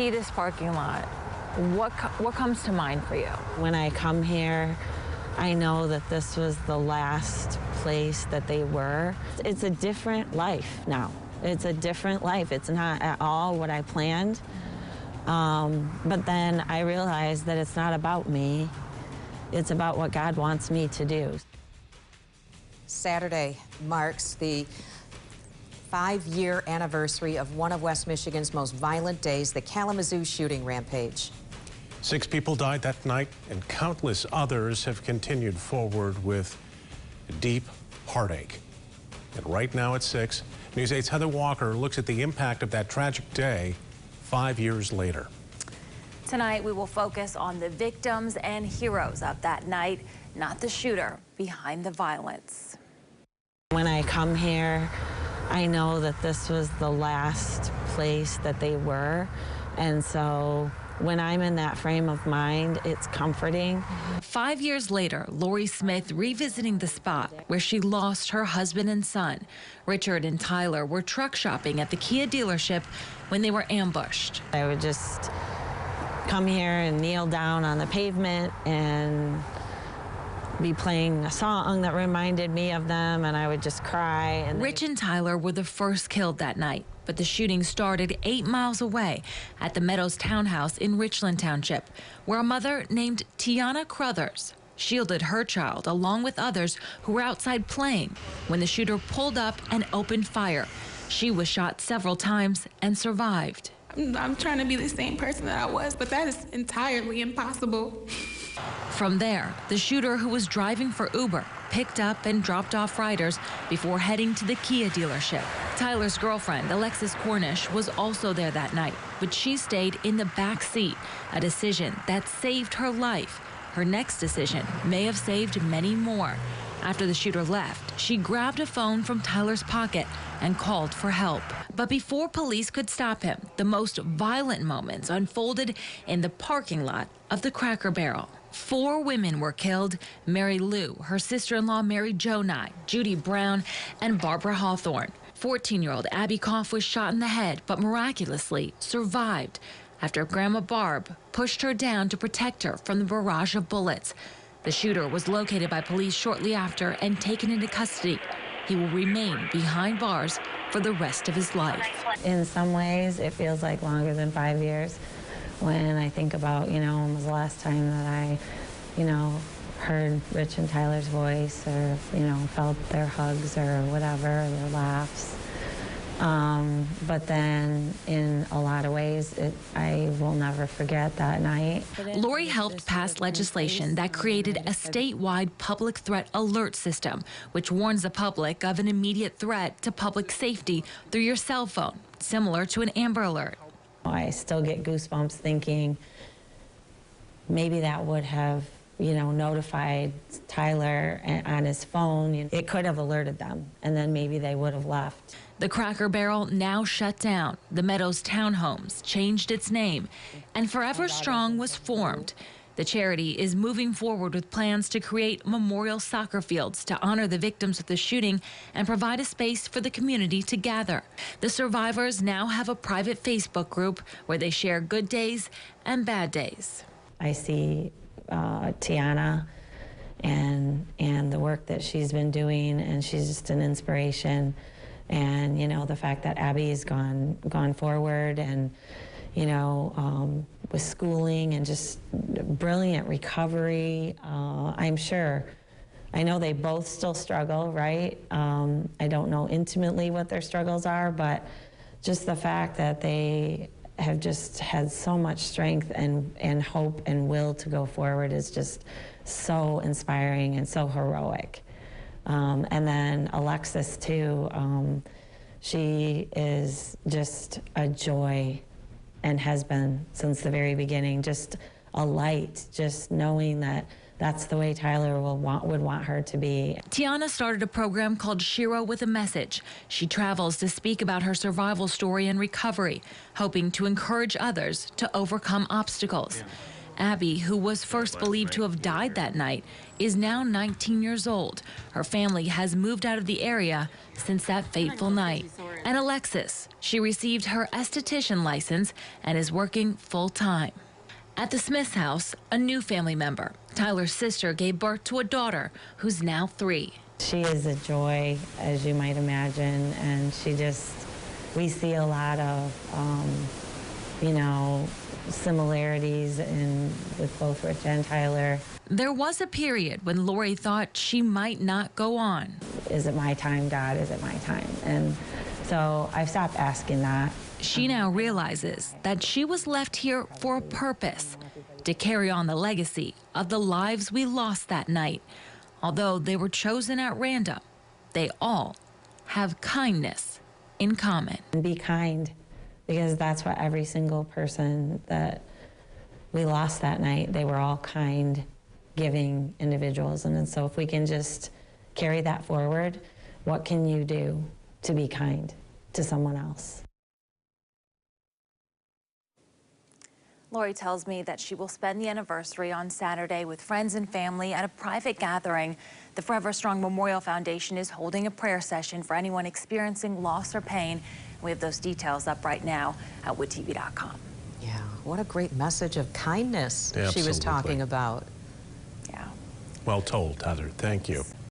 see this parking lot, what comes to mind for you? When I come here, I know that this was the last place that they were. It's a different life now. It's a different life. It's not at all what I planned. But then I realized that it's not about me. It's about what God wants me to do. Saturday marks the 5-year anniversary of one of West Michigan's most violent days, the Kalamazoo shooting rampage. 6 people died that night, and countless others have continued forward with deep heartache. And right now at 6, News 8's Heather Walker looks at the impact of that tragic day 5 years later. Tonight, we will focus on the victims and heroes of that night, not the shooter behind the violence. When I come here, I know that this was the last place that they were. And so when I'm in that frame of mind, it's comforting. 5 years later, Lori Smith revisiting the spot where she lost her husband and son. Richard and Tyler were truck shopping at the Kia dealership when they were ambushed. I would just come here and kneel down on the pavement and be playing a song that reminded me of them, and I would just cry. And Rich and Tyler were the first killed that night, but the shooting started 8 miles away at the Meadows townhouse in Richland Township, where a mother named Tiana Crothers shielded her child along with others who were outside playing when the shooter pulled up and opened fire. She was shot several times and survived. I'm trying to be the same person that I was, but that is entirely impossible. From there, the shooter, who was driving for Uber, picked up and dropped off riders before heading to the Kia dealership. Tyler's girlfriend, Alexis Cornish, was also there that night, but she stayed in the back seat, a decision that saved her life. Her next decision may have saved many more. After the shooter left, she grabbed a phone from Tyler's pocket and called for help. But before police could stop him, the most violent moments unfolded in the parking lot of the Cracker Barrel. 4 women were killed: Mary Lou, her sister-in-law Mary Jo Nye, Judy Brown, and Barbara Hawthorne. 14-year-old Abby Koff was shot in the head, but miraculously survived after Grandma Barb pushed her down to protect her from the barrage of bullets. The shooter was located by police shortly after and taken into custody. He will remain behind bars for the rest of his life. in some ways, it feels like longer than 5 years when I think about, when was the last time that I, heard Rich and Tyler's voice or, felt their hugs or whatever, their laughs. But then in a lot of ways, I will never forget that night. Lori helped pass legislation that created a statewide public threat alert system, which warns the public of an immediate threat to public safety through your cell phone, similar to an Amber Alert. I still get goosebumps thinking maybe that would have, notified Tyler on his phone. It could have alerted them, and then maybe they would have left. The Cracker Barrel now shut down. The Meadows Townhomes changed its name, and Forever Strong was formed. The charity is moving forward with plans to create memorial soccer fields to honor the victims of the shooting and provide a space for the community to gather. The survivors now have a private Facebook group where they share good days and bad days. I see Tiana and the work that she's been doing, and she's just an inspiration. And the fact that Abby's gone forward, and with schooling and just brilliant recovery. I know they both still struggle, right? I don't know intimately what their struggles are, but just the fact that they have just had so much strength and hope and will to go forward is just so inspiring and so heroic. And then Alexis too, she is just a joy and has been since the very beginning, just a light, just knowing that that's the way Tyler would want her to be. Tiana started a program called Shiro with a Message. She travels to speak about her survival story and recovery, hoping to encourage others to overcome obstacles. Abby, who was first believed to have died that night, is now 19 years old. Her family has moved out of the area since that fateful night. And Alexis, she received her esthetician license and is working full-time. At the Smith's house, a new family member, Tyler's sister, gave birth to a daughter who's now 3. She is a joy, as you might imagine, and we see a lot of, you know, similarities with both Rich and Tyler. There was a period when Lori thought she might not go on. Is it my time, God? Is it my time? And so I've stopped asking that. She now realizes that she was left here for a purpose, to carry on the legacy of the lives we lost that night. Although they were chosen at random, they all have kindness in common. And be kind, because that's what every single person that we lost that night, they were all kind, giving individuals. And so if we can just carry that forward, what can you do to be kind to someone else? Lori tells me that she will spend the anniversary on Saturday with friends and family at a private gathering. The Forever Strong Memorial Foundation is holding a prayer session for anyone experiencing loss or pain. We have those details up right now at woodtv.com. Yeah, what a great message of kindness Absolutely. she was talking about. Yeah. Well told, Heather. Thank you.